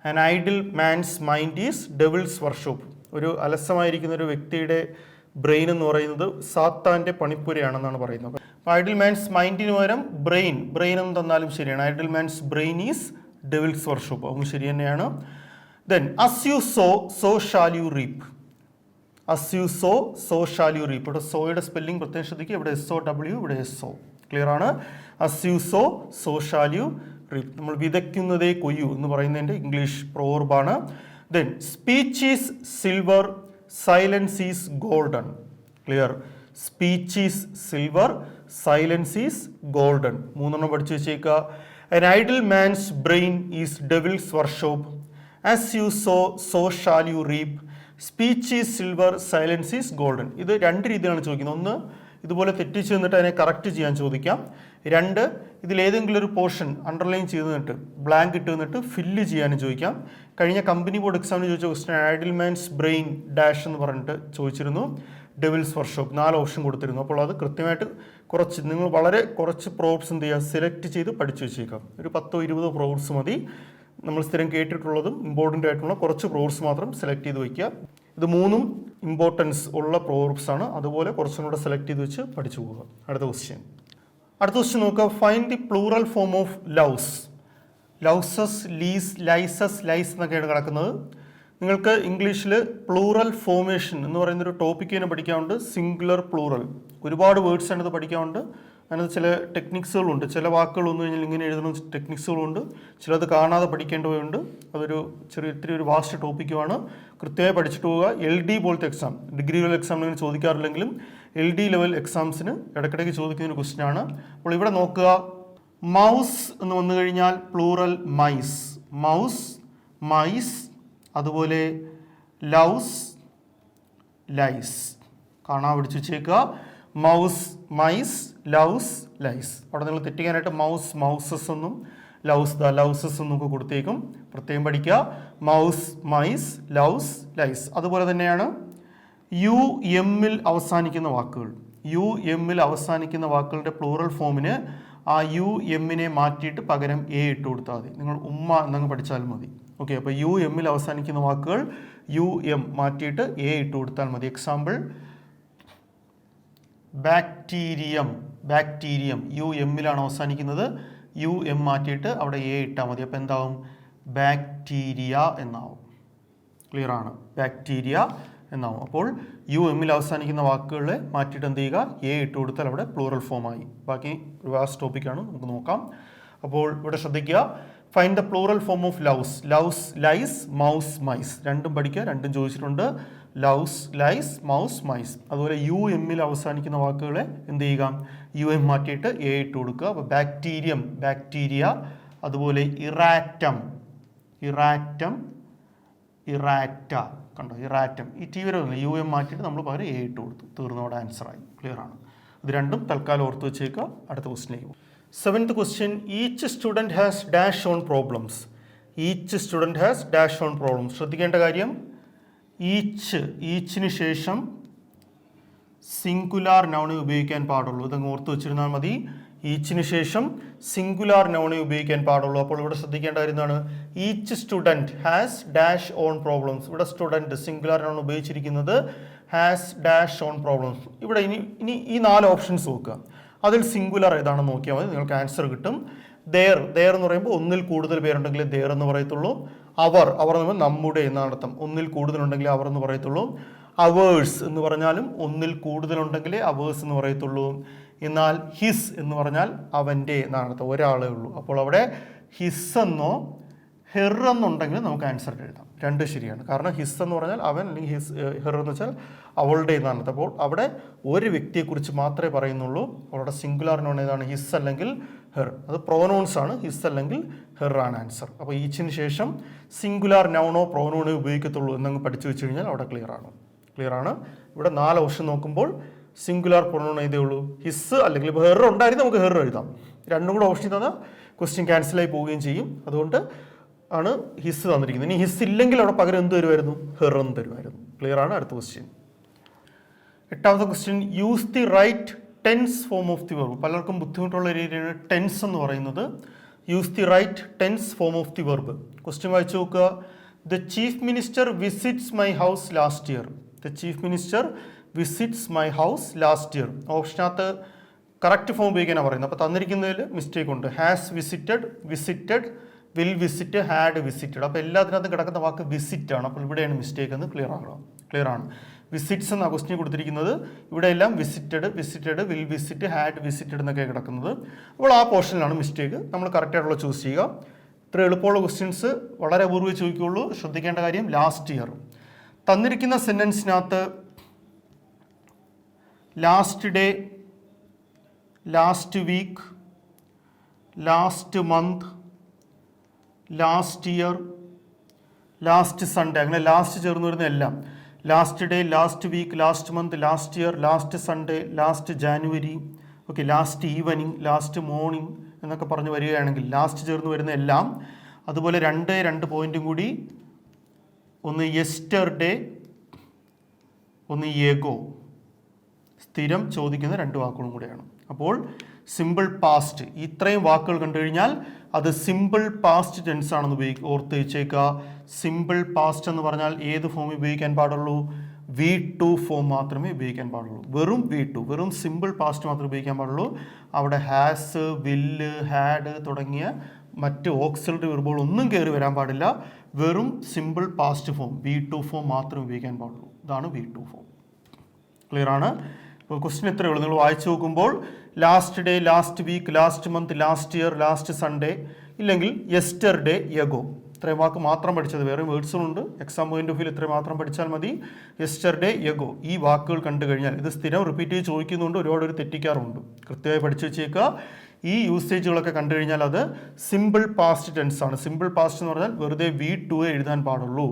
An idle man's mind is devil's workshop. ഒരു അലസമായിരിക്കുന്ന ഒരു വ്യക്തിയുടെ ബ്രെയിൻ എന്ന് പറയുന്നത് സാത്താൻ്റെ പണിപ്പുരയാണെന്നാണ് പറയുന്നത്. അപ്പോൾ ഐഡിൽ മാൻസ് മൈൻഡിന് പകരം ബ്രെയിൻ എന്ന് തന്നാലും ശരിയാണ്. Idle man's brain is devil's workshop, അതും ശരി തന്നെയാണ്. Then as you sow shall you reap. As you sow shall you reap. ഇവിടെ സോയുടെ സ്പെല്ലിംഗ് പ്രത്യേകം ശ്രദ്ധിക്കുക. ഇവിടെ SOW, ഇവിടെ SO. ക്ലിയർ ആണ്? As you sow shall you reap. നമ്മൾ വിതയ്ക്കുന്നതേ കൊയ്യൂ എന്ന് പറയുന്നതിൻ്റെ ഇംഗ്ലീഷ് പ്രോവർബാണ്. Then speech is silver, silence is golden. Clear? Speech is silver, silence is golden. 3 പഠിച്ചു വെച്ചേക്കുക. An idle man's brain is devil's workshop. As you so shall you reap. Speech is silver, silence is golden. ഇത് 2 രീതിയിലാണ് ചോദിക്കുന്നത്. ഒന്ന്, ഇതുപോലെ തെറ്റിച്ച് നിന്നിട്ട് അതിനെ കറക്റ്റ് ചെയ്യാൻ ചോദിക്കാം. 2, ഇതിലേതെങ്കിലും ഒരു പോർഷൻ അണ്ടർലൈൻ ചെയ്ത് നിന്നിട്ട് ബ്ലാങ്ക് ഇട്ട് നിന്നിട്ട് ഫില്ല് ചെയ്യാനും ചോദിക്കാം. കഴിഞ്ഞ കമ്പനി ബോർഡ് എക്സാമിന് ചോദിച്ച question idle man's brain dash എന്ന് പറഞ്ഞിട്ട് ചോദിച്ചിരുന്നു. ഡെവിൾസ് വർക്ക്ഷോപ്പ് 4 ഓപ്ഷൻ കൊടുത്തിരുന്നു. അപ്പോൾ അത് കൃത്യമായിട്ട് നിങ്ങൾ വളരെ കുറച്ച് പ്രോബ്സ് എന്ത് ചെയ്യുക, സെലക്ട് ചെയ്ത് പഠിച്ചു വെച്ചേക്കാം. ഒരു 10-20 പ്രോബ്സ് മതി. നമ്മൾ സ്ഥിരം കേട്ടിട്ടുള്ളതും ഇമ്പോർട്ടൻ്റ് ആയിട്ടുള്ള കുറച്ച് പ്രോബ്സ് മാത്രം സെലക്ട് ചെയ്ത് വയ്ക്കുക. ഇത് 3ഉം ഇമ്പോർട്ടൻസ് ഉള്ള പ്രോബ്സ് ആണ്. അതുപോലെ കുറച്ചും കൂടെ സെലക്ട് ചെയ്ത് വെച്ച് പഠിച്ചു പോകുക. അടുത്ത ക്വസ്റ്റ്യൻ നോക്കുക. Find the plural form of louse. Louses, lees, lices, lice എന്നൊക്കെയാണ് കിടക്കുന്നത്. നിങ്ങൾക്ക് ഇംഗ്ലീഷിൽ പ്ലൂറൽ ഫോമേഷൻ എന്ന് പറയുന്നൊരു ടോപ്പിക്ക് തന്നെ പഠിക്കാറുണ്ട്. സിംഗുലർ പ്ലൂറൽ ഒരുപാട് വേർഡ്സ് ആണ് ഇത് പഠിക്കാറുണ്ട്. അതിനകത്ത് ചില ടെക്നിക്സുകളുണ്ട്. ചില വാക്കുകൾ വന്നു കഴിഞ്ഞാൽ ഇങ്ങനെ എഴുതുന്ന ടെക്നിക്സുകളുണ്ട്. ചിലത് കാണാതെ പഠിക്കേണ്ടവയുണ്ട്. അതൊരു ഇത്തിരി ഒരു വാസ്റ്റ് ടോപ്പിക്കുമാണ്. കൃത്യമായി പഠിച്ചിട്ട് പോവുക. LD പോലത്തെ എക്സാം, ഡിഗ്രി ലെവൽ എക്സാമിന് ചോദിക്കാറില്ലെങ്കിലും LD ലെവൽ എക്സാംസിന് ഇടയ്ക്കിടയ്ക്ക് ചോദിക്കുന്ന ഒരു ക്വസ്റ്റ്യൻ ആണ്. അപ്പോൾ ഇവിടെ നോക്കുക. മൗസ് എന്ന് വന്നു കഴിഞ്ഞാൽ പ്ലൂറൽ മൈസ്, മൗസ്, മൈസ്. അതുപോലെ ലൗസ്, ലൈസ്. കാണാൻ പഠിച്ചു വെച്ചേക്കുക. Mouse, mice, louse, lice. അവിടെ നിങ്ങൾ തെറ്റിക്കാനായിട്ട് മൗസ്, മൗസസ് എന്നും ലൗസ്, ലൗസസ് എന്നൊക്കെ കൊടുത്തേക്കും. പ്രത്യേകം പഠിക്കുക. Mouse, mice, louse, lice. അതുപോലെ തന്നെയാണ് UM-ൽ അവസാനിക്കുന്ന വാക്കുകൾ. UM-ൽ അവസാനിക്കുന്ന വാക്കുകളുടെ പ്ലൂറൽ ഫോമിന് ആ UM-നെ മാറ്റിയിട്ട് പകരം A ഇട്ട് കൊടുത്താൽ മതി. നിങ്ങൾ ഉമ്മ എന്നങ്ങ് പഠിച്ചാൽ മതി. ഓക്കെ. അപ്പോൾ UM-ൽ അവസാനിക്കുന്ന വാക്കുകൾ UM മാറ്റിയിട്ട് A ഇട്ട് കൊടുത്താൽ മതി. എക്സാമ്പിൾ ബാക്ടീരിയം ബാക്ടീരിയം യു എമ്മിലാണ് അവസാനിക്കുന്നത്. യു എം മാറ്റിയിട്ട് അവിടെ എ ഇട്ടാൽ മതി. അപ്പോൾ എന്താവും? ബാക്ടീരിയ എന്നാവും. ക്ലിയർ ആണ്? ബാക്ടീരിയ എന്നാവും. അപ്പോൾ യു എമ്മിൽ അവസാനിക്കുന്ന വാക്കുകളെ മാറ്റിയിട്ട് എന്ത് ചെയ്യുക? എ ഇട്ട് കൊടുത്താൽ അവിടെ പ്ലൂറൽ ഫോമായി. ബാക്കി വാസ്റ്റ് ടോപ്പിക്കാണ്, നമുക്ക് നോക്കാം. അപ്പോൾ ഇവിടെ ശ്രദ്ധിക്കുക, find the plural form of louse. Louse, lice, mouse, mice രണ്ടും പഠിക്കുക, രണ്ടും ചോദിച്ചിട്ടുണ്ട്. Louse, lice, mouse, mice. അതുപോലെ യു എമ്മിൽ അവസാനിക്കുന്ന വാക്കുകളെ എന്ത് ചെയ്യുക? യു എം മാറ്റിയിട്ട് എ ഇട്ട് കൊടുക്കുക. അപ്പോൾ ബാക്ടീരിയം, ബാക്ടീരിയ. അതുപോലെ ഇറാറ്റം, ഇറാറ്റം, ഇറാറ്റ. കണ്ടോ? ഇറാറ്റം. ഈ ടി വരെ യു എം മാറ്റിയിട്ട് നമ്മൾ പകരം എ ഇട്ട് കൊടുത്തു. തീർന്നോടെ ആൻസറായി. ക്ലിയർ ആണ്? ഇത് രണ്ടും തൽക്കാലം ഓർത്ത് വെച്ചേക്കുക. അടുത്ത ക്വസ്റ്റിലേക്ക് പോകും. 7th question, each student has dash on problems. Each student has dash on problems. ശ്രദ്ധിക്കേണ്ട കാര്യം, ഈച്ചിന് ശേഷം സിംഗുലാർ നൗണെ ഉപയോഗിക്കാൻ പാടുള്ളൂ. ഇതങ്ങ് ഓർത്ത് വെച്ചിരുന്നാൽ മതി. ഈച്ചിന് ശേഷം സിംഗുലാർ നൗണെ ഉപയോഗിക്കാൻ പാടുള്ളൂ. അപ്പോൾ ഇവിടെ ശ്രദ്ധിക്കേണ്ട കാര്യം എന്താണ്? Each student has dash on problems. ഇവിടെ സ്റ്റുഡൻറ്റ് സിംഗുലാർ നൗൺ ഉപയോഗിച്ചിരിക്കുന്നത് ഹാസ് ഡാഷ് ഓൺ പ്രോബ്ലംസ്. ഇവിടെ ഇനി ഈ 4 ഓപ്ഷൻസ് നോക്കുക. അതിൽ സിംഗുലർ ഏതാണെന്ന് നോക്കിയാൽ മതി, നിങ്ങൾക്ക് ആൻസർ കിട്ടും. ദെയർ എന്ന് പറയുമ്പോൾ ഒന്നിൽ കൂടുതൽ പേരുണ്ടെങ്കിൽ ദെയർ എന്ന് പറയത്തുള്ളൂ. അവർ എന്ന് പറയുമ്പോൾ നമ്മുടെ എന്നാണ് അർത്ഥം. ഒന്നിൽ കൂടുതലുണ്ടെങ്കിൽ അവർ എന്ന് പറയത്തുള്ളൂ. അവേഴ്സ് എന്ന് പറഞ്ഞാലും ഒന്നിൽ കൂടുതലുണ്ടെങ്കിലേ അവേഴ്സ് എന്ന് പറയത്തുള്ളൂ. എന്നാൽ ഹിസ് എന്ന് പറഞ്ഞാൽ അവൻ്റെ എന്നാണ് അർത്ഥം, ഒരാളേ ഉള്ളൂ. അപ്പോൾ അവിടെ ഹിസ് എന്നോ ഹെർ എന്നുണ്ടെങ്കിൽ നമുക്ക് ആൻസർ എഴുതാം. രണ്ട് ശരിയാണ്. കാരണം ഹിസ് എന്ന് പറഞ്ഞാൽ അവൻ, അല്ലെങ്കിൽ ഹിസ്, ഹെർ എന്ന് വെച്ചാൽ അവളുടെ എന്നാണ്. അപ്പോൾ അവിടെ ഒരു വ്യക്തിയെക്കുറിച്ച് മാത്രമേ പറയുന്നുള്ളൂ. അവളുടെ സിംഗുലാർ നൗൺ ഏതാണ്? ഹിസ് അല്ലെങ്കിൽ ഹെർ. അത് പ്രോനൗൺസ് ആണ്. ഹിസ് അല്ലെങ്കിൽ ഹെർ ആണ് ആൻസർ. അപ്പോൾ ഈച്ചിന് ശേഷം സിംഗുലാർ നൗണോ പ്രോനൗണോ ഉപയോഗിക്കത്തുള്ളൂ എന്നങ്ങ് പഠിച്ചു വെച്ച് കഴിഞ്ഞാൽ അവിടെ ക്ലിയർ ആണ്. ക്ലിയർ ആണ്? ഇവിടെ 4 ഓപ്ഷൻ നോക്കുമ്പോൾ സിംഗുലാർ പ്രൊനൗൺ ഏതേ ഉള്ളൂ? ഹിസ് അല്ലെങ്കിൽ ഇപ്പോൾ ഹെർ ഉണ്ടായിരുന്നു, നമുക്ക് ഹെർ എഴുതാം. രണ്ടും കൂടെ ഓപ്ഷൻ തന്നാൽ ക്വസ്റ്റ്യൻ ക്യാൻസലായി പോവുകയും ചെയ്യും. അതുകൊണ്ട് ആണ് ഹിസ് തന്നിരിക്കുന്നത്. ഇനി ഹിസ് ഇല്ലെങ്കിൽ അവിടെ പകരം എന്ത് തരുമായിരുന്നു? ഹെർ എന്ന് തരുമായിരുന്നു. ക്ലിയർ ആണ്? അടുത്ത ക്വസ്റ്റ്യൻ. 8ാമത്തെ question, use the right tense form of the verb. പലർക്കും ബുദ്ധിമുട്ടുള്ള രീതിയാണ് ടെൻസ് എന്ന് പറയുന്നത്. Use the right tense form of the verb. Question വായിച്ചു നോക്കുക. The chief minister visits my house last year. The chief minister visits my house last year. ഓപ്ഷനകത്ത് correct form ഉപയോഗിക്കാനാണ് പറയുന്നത്. അപ്പോൾ തന്നിരിക്കുന്നതിൽ മിസ്റ്റേക്ക് ഉണ്ട്. Has visited, visited, will visit, had visited. അപ്പോൾ എല്ലാത്തിനകത്തും കിടക്കുന്ന വാക്ക് വിസിറ്റ് ആണ്. അപ്പോൾ ഇവിടെയാണ് മിസ്റ്റേക്ക് എന്ന് ക്ലിയർ ആണ്. വിസിറ്റ്സ് എന്നാണ് ക്വസ്റ്റ്യൻ കൊടുത്തിരിക്കുന്നത്. ഇവിടെ എല്ലാം visited, visited, will visit, had visited എന്നൊക്കെ കിടക്കുന്നത്. അപ്പോൾ ആ പോർഷനിലാണ് മിസ്റ്റേക്ക്. നമ്മൾ കറക്റ്റായിട്ടുള്ള ചൂസ് ചെയ്യുക. ഇത്ര എളുപ്പമുള്ള ക്വസ്റ്റ്യൻസ് വളരെ അപൂർവ്വം ചോദിക്കുകയുള്ളൂ. ശ്രദ്ധിക്കേണ്ട കാര്യം, ലാസ്റ്റ് ഇയർ തന്നിരിക്കുന്ന സെൻറ്റൻസിനകത്ത് last day, last week, last month, last year, last Sunday, അങ്ങനെ ലാസ്റ്റ് ചേർന്ന് വരുന്ന എല്ലാം last day, last week, last month, last year, last Sunday, last January, okay, last evening, last morning എന്നൊക്കെ പറഞ്ഞ് വരികയാണെങ്കിൽ ലാസ്റ്റ് ചേർന്ന് വരുന്ന എല്ലാം. അതുപോലെ 2 പോയിന്റും കൂടി, ഒന്ന് യെസ്റ്റർഡേ, ഒന്ന് എഗോ, സ്ഥിരം ചോദിക്കുന്ന 2 വാക്കുകളും കൂടെയാണ്. അപ്പോൾ സിമ്പിൾ പാസ്റ്റ്, ഇത്രയും വാക്കുകൾ കണ്ടു കഴിഞ്ഞാൽ അത് സിമ്പിൾ പാസ്റ്റ് ടെൻസ് ആണെന്ന് ഓർത്ത് വെച്ചേക്കുക. സിമ്പിൾ പാസ്റ്റ് എന്ന് പറഞ്ഞാൽ ഏത് ഫോം ഉപയോഗിക്കാൻ പാടുള്ളൂ? V2 ഫോം മാത്രമേ ഉപയോഗിക്കാൻ പാടുള്ളൂ. വെറും V2, വെറും സിമ്പിൾ പാസ്റ്റ് മാത്രമേ ഉപയോഗിക്കാൻ പാടുള്ളൂ. അവിടെ ഹാസ്, വില്ല്, ഹാഡ് തുടങ്ങിയ മറ്റ് ഓക്സിലറി വെർബുകൾ ഒന്നും കയറി വരാൻ പാടില്ല. വെറും simple past form V2 form മാത്രമേ ഉപയോഗിക്കാൻ പാടുള്ളൂ. ഇതാണ് V2 ഫോം. ക്ലിയർ ആണ്? അപ്പോൾ ക്വസ്റ്റ്യൻ ഇത്രയേ ഉള്ളൂ. നിങ്ങൾ വായിച്ചു നോക്കുമ്പോൾ last day, last week, last month, last year, last Sunday, ഇല്ലെങ്കിൽ യെസ്റ്റർഡേ, എഗോ, ഇത്രയും വാക്ക് മാത്രം പഠിച്ചത്. വേറെ വേർഡ്സുകളുണ്ട്. എക്സാം പോയിന്റ് ഓഫ് വ്യൂ ഇത്രയും മാത്രം പഠിച്ചാൽ മതി. യെസ്റ്റർഡേ, എഗോ, ഈ വാക്കുകൾ കണ്ടു കഴിഞ്ഞാൽ, ഇത് സ്ഥിരം റിപ്പീറ്റ് ചെയ്ത് ചോദിക്കുന്നുണ്ട്, ഒരുപാട് തെറ്റിക്കാറുണ്ട്. കൃത്യമായി പഠിച്ചു വെച്ചേക്കുക. ഈ യൂസേജുകളൊക്കെ കണ്ടു കഴിഞ്ഞാൽ അത് സിമ്പിൾ പാസ്റ്റ് ടെൻസ് ആണ്. സിമ്പിൾ പാസ്റ്റ് എന്ന് പറഞ്ഞാൽ വെറുതെ V2 എഴുതാൻ പാടുള്ളൂ.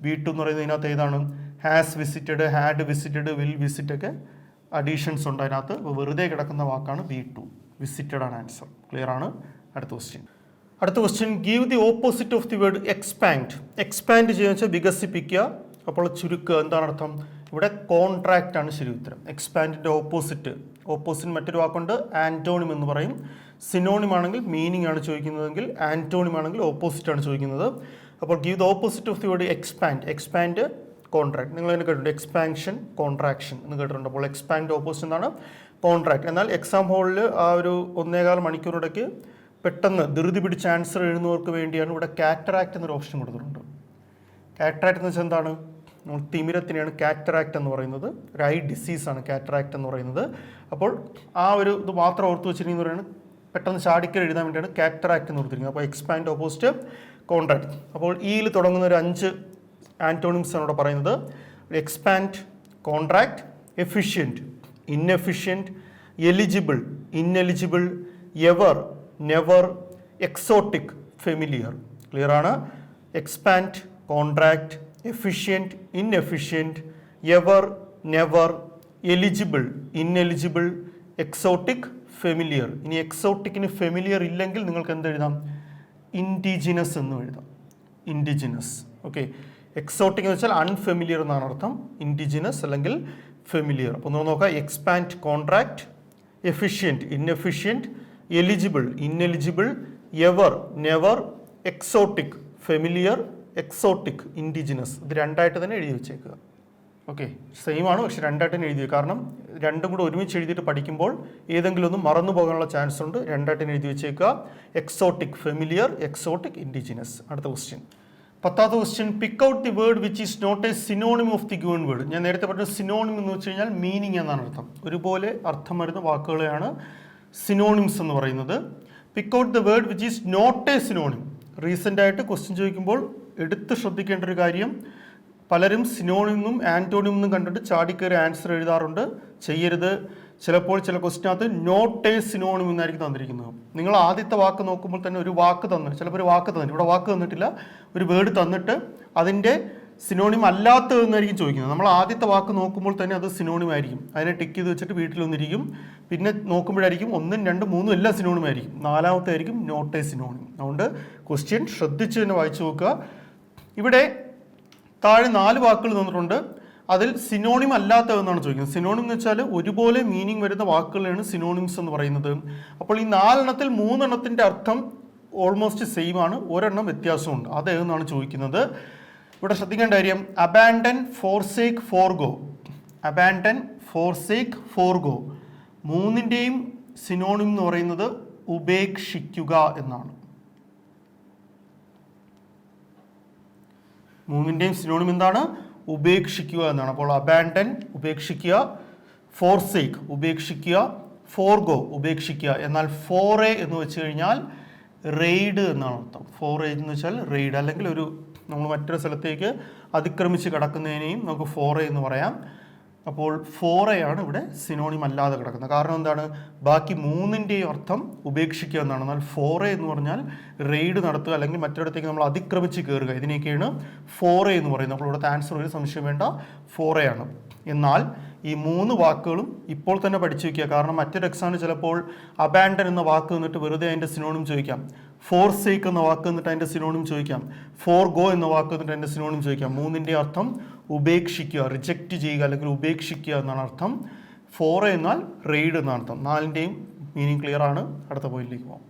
V2 എന്ന് പറയുന്നത് ഇതിനകത്ത് ഏതാണ്? Has visited, had visited, will visit ഒക്കെ അഡീഷൻസ് ഉണ്ട് അതിനകത്ത്. വെറുതെ കിടക്കുന്ന വാക്കാണ് V2. വിസിറ്റഡ് ആണ് ആൻസർ. ക്ലിയർ ആണ്? അടുത്ത question, give the opposite of the word expand. Expand ചെയ്യുക വെച്ചാൽ വികസിപ്പിക്കുക. അപ്പോൾ ചുരുക്കുക എന്താണ് അർത്ഥം? ഇവിടെ കോൺട്രാക്റ്റ് ആണ് ശരി ഉത്തരം. എക്സ്പാൻഡിൻ്റെ ഓപ്പോസിറ്റ് മറ്റൊരു വാക്കുണ്ട്, ആൻറ്റോണിം എന്ന് പറയും. സിനോണിം ആണെങ്കിൽ മീനിങ് ആണ് ചോദിക്കുന്നതെങ്കിൽ, ആൻറ്റോണിം ആണെങ്കിൽ ഓപ്പോസിറ്റ് ആണ് ചോദിക്കുന്നത്. അപ്പോൾ give the opposite of the word expand, contract. നിങ്ങൾ അതിന് കേട്ടിട്ടുണ്ട്, എക്സ്പാൻഷൻ, കോൺട്രാക്ഷൻ എന്ന് കേട്ടിട്ടുണ്ട്. അപ്പോൾ എക്സ്പാൻഡ് ഓപ്പോസിറ്റ് എന്താണ്? കോൺട്രാക്ട്. എന്നാൽ എക്സാം ഹോളിൽ ആ ഒരു 1.25 മണിക്കൂറിടയ്ക്ക് പെട്ടെന്ന് ധൃതി പിടിച്ച് ആൻസർ എഴുതുന്നവർക്ക് വേണ്ടിയാണ് ഇവിടെ കാറ്ററാക്ട് എന്നൊരു ഓപ്ഷൻ കൊടുത്തിട്ടുണ്ട്. കാറ്ററാക്ട് എന്ന് വെച്ചാൽ എന്താണ്? നമ്മൾ തിമിരത്തിനെയാണ് കാറ്ററാക്ട് എന്ന് പറയുന്നത്. ഒരു ഐ ഡിസീസാണ് കാറ്ററാക്ട് എന്ന് പറയുന്നത്. അപ്പോൾ ആ ഒരു ഇത് മാത്രം ഓർത്ത് വെച്ചിരിക്കുന്ന പറയുന്നത് പെട്ടെന്ന് ചാടിക്കൽ എഴുതാൻ വേണ്ടിയാണ് കാറ്ററാക്ട് എന്ന് കൊടുത്തിരിക്കുന്നത്. അപ്പോൾ എക്സ്പാൻഡ് ഓപ്പോസിറ്റ് കോൺട്രാക്ട്. അപ്പോൾ ഇയിൽ തുടങ്ങുന്ന ഒരു 5 ആൻറ്റോണിംസ് ആണ് ഇവിടെ പറയുന്നത്. Expand, contract, efficient, inefficient, eligible, ineligible, ever, never, exotic, familiar. Clear ആണ്? Expand, contract, efficient, inefficient, ever, never, eligible, ineligible, exotic, familiar. ഇനി എക്സോട്ടിക്കിന് ഫെമിലിയർ ഇല്ലെങ്കിൽ നിങ്ങൾക്ക് എന്ത് എഴുതാം? ഇൻഡിജിനസ് എന്ന് എഴുതാം. ഇൻഡിജിനസ്. ഓക്കെ. എക്സോട്ടിക് എന്ന് വെച്ചാൽ അൺഫെമിലിയർ എന്നാണ് അർത്ഥം. ഇൻഡിജിനസ് അല്ലെങ്കിൽ ഫെമിലിയർ. അപ്പോൾ നമ്മൾ നോക്കാം. Expand, contract, efficient, inefficient, eligible, ineligible, ever, never, exotic, familiar, exotic, indigenous. ഇത് രണ്ടായിട്ട് തന്നെ എഴുതി വെച്ചേക്കുക. ഓക്കെ. സെയിം ആണ്, പക്ഷെ രണ്ടായിട്ട് തന്നെ എഴുതി. കാരണം രണ്ടും കൂടെ ഒരുമിച്ച് എഴുതിയിട്ട് പഠിക്കുമ്പോൾ ഏതെങ്കിലും ഒന്നും മറന്നു പോകാനുള്ള ചാൻസ് ഉണ്ട്. രണ്ടായിട്ട് തന്നെ എഴുതി വെച്ചേക്കുക. Exotic, familiar, exotic, indigenous. അടുത്ത ക്വസ്റ്റ്യൻ, 10ാമത്തെ question. Pick out the word which is not a synonym of the given word. ഞാൻ നേരത്തെ പറഞ്ഞ സിനോണിം എന്ന് വെച്ച് കഴിഞ്ഞാൽ മീനിങ് എന്നാണ് അർത്ഥം. ഒരുപോലെ അർത്ഥം വരുന്ന വാക്കുകളെയാണ് സിനോണിംസ് എന്ന് പറയുന്നത്. Pick out the word which is not a synonym. Recent ആയിട്ട് ക്വസ്റ്റ്യൻ ചോദിക്കുമ്പോൾ എടുത്ത് ശ്രദ്ധിക്കേണ്ട ഒരു കാര്യം, പലരും സിനോണിമെന്നും ആൻറ്റോണിമെന്നും കണ്ടിട്ട് ചാടിക്കയറി ആൻസർ എഴുതാറുണ്ട്. ചെയ്യരുത്. ചിലപ്പോൾ ചില ക്വസ്റ്റിനകത്ത് നോട്ട് എ സിനോണിം എന്നായിരിക്കും തന്നിരിക്കുന്നത്. നിങ്ങൾ ആദ്യത്തെ വാക്ക് നോക്കുമ്പോൾ തന്നെ ഒരു വാക്ക് തന്നിട്ട്, ചിലപ്പോൾ ഒരു വാക്ക് തന്നിട്ട്, ഇവിടെ വാക്ക് തന്നിട്ടില്ല, ഒരു വേർഡ് തന്നിട്ട് അതിൻ്റെ സിനോണിം അല്ലാത്തതെന്നായിരിക്കും ചോദിക്കുന്നത്. നമ്മൾ ആദ്യത്തെ വാക്ക് നോക്കുമ്പോൾ തന്നെ അത് സിനോണിം ആയിരിക്കും. അതിനെ ടിക്ക് ചെയ്ത് വെച്ചിട്ട് വീട്ടിലൊന്നിരിക്കും. പിന്നെ നോക്കുമ്പോഴായിരിക്കും 1, 2, 3 എല്ലാം സിനോണിം ആയിരിക്കും. 4ാമത്തെ ആയിരിക്കും നോട്ട് എ സിനോണിം. അതുകൊണ്ട് ക്വസ്റ്റ്യൻ ശ്രദ്ധിച്ച് തന്നെ വായിച്ചു നോക്കുക. ഇവിടെ താഴെ 4 വാക്കുകൾ തന്നിട്ടുണ്ട്. അതിൽ സിനോണിം അല്ലാത്തതെന്നാണ് ചോദിക്കുന്നത്. സിനോണിം എന്ന് വെച്ചാൽ ഒരുപോലെ മീനിങ് വരുന്ന വാക്കുകളാണ് സിനോണിംസ് എന്ന് പറയുന്നത്. അപ്പോൾ ഈ 4 എണ്ണത്തിൽ 3 എണ്ണത്തിൻ്റെ അർത്ഥം ഓൾമോസ്റ്റ് സെയിം ആണ്, ഒരെണ്ണം വ്യത്യാസമുണ്ട്. അത് ഏതെന്നാണ് ചോദിക്കുന്നത്. ഇവിടെ ശ്രദ്ധിക്കേണ്ട കാര്യം, abandon, forsake, forgo. Abandon, forsake, forgo. 3ൻ്റെയും സിനോണിം എന്ന് പറയുന്നത് ഉപേക്ഷിക്കുക എന്നാണ്. 3ൻ്റെയും സിനോണിം എന്താണ്? ഉപേക്ഷിക്കുക എന്നാണ്. അപ്പോൾ അബാൻഡൻ ഉപേക്ഷിക്കുക, ഫോർസേക്ക് ഉപേക്ഷിക്കുക, ഫോർഗോ ഉപേക്ഷിക്കുക. എന്നാൽ ഫോറേ എന്ന് വെച്ച് കഴിഞ്ഞാൽ റെയ്ഡ് എന്നാണ് അർത്ഥം. ഫോറേ എന്ന് വെച്ചാൽ റെയ്ഡ്, അല്ലെങ്കിൽ ഒരു നമ്മൾ മറ്റൊരു സ്ഥലത്തേക്ക് അതിക്രമിച്ച് കിടക്കുന്നതിനെയും നമുക്ക് ഫോറേ എന്ന് പറയാം. അപ്പോൾ ഫോറയാണ് ഇവിടെ സിനോണിം അല്ലാതെ കിടക്കുന്നത്. കാരണം എന്താണ്? ബാക്കി 3ൻ്റെയും അർത്ഥം ഉപേക്ഷിക്കുക എന്നാണ്. എന്നാൽ ഫോറേ എന്ന് പറഞ്ഞാൽ റെയ്ഡ് നടത്തുക, അല്ലെങ്കിൽ മറ്റൊരിടത്തേക്ക് നമ്മൾ അതിക്രമിച്ച് കയറുക. ഇതിനെയൊക്കെയാണ് ഫോറേ എന്ന് പറയുന്നത്. അപ്പോൾ ഇവിടുത്തെ ആൻസർ ഒരു സംശയം വേണ്ട, ഫോറയാണ്. എന്നാൽ ഈ 3 വാക്കുകളും ഇപ്പോൾ തന്നെ പഠിച്ചു വയ്ക്കുക. കാരണം മറ്റൊരു എക്സാമിന് ചിലപ്പോൾ അബാൻഡൻ എന്ന വാക്ക് എന്നിട്ട് വെറുതെ അതിൻ്റെ സിനോണിം ചോദിക്കാം. ഫോർസേക്ക് എന്ന വാക്ക് എന്നിട്ട് അതിൻ്റെ സിനോണിം ചോദിക്കാം. ഫോർഗോ എന്ന വാക്ക് എന്നിട്ട് അതിൻ്റെ സിനോണിം ചോദിക്കാം. 3ൻ്റെ അർത്ഥം ഉപേക്ഷിക്കുക, റിജക്റ്റ് ചെയ്യുക, അല്ലെങ്കിൽ ഉപേക്ഷിക്കുക എന്നാണ് അർത്ഥം. ഫോറേ എന്നാൽ റെയ്ഡ് എന്നാണ് അർത്ഥം. 4ൻ്റെയും മീനിങ് ക്ലിയർ ആണ്. അടുത്ത പോയിന്റിലേക്ക് പോകാം.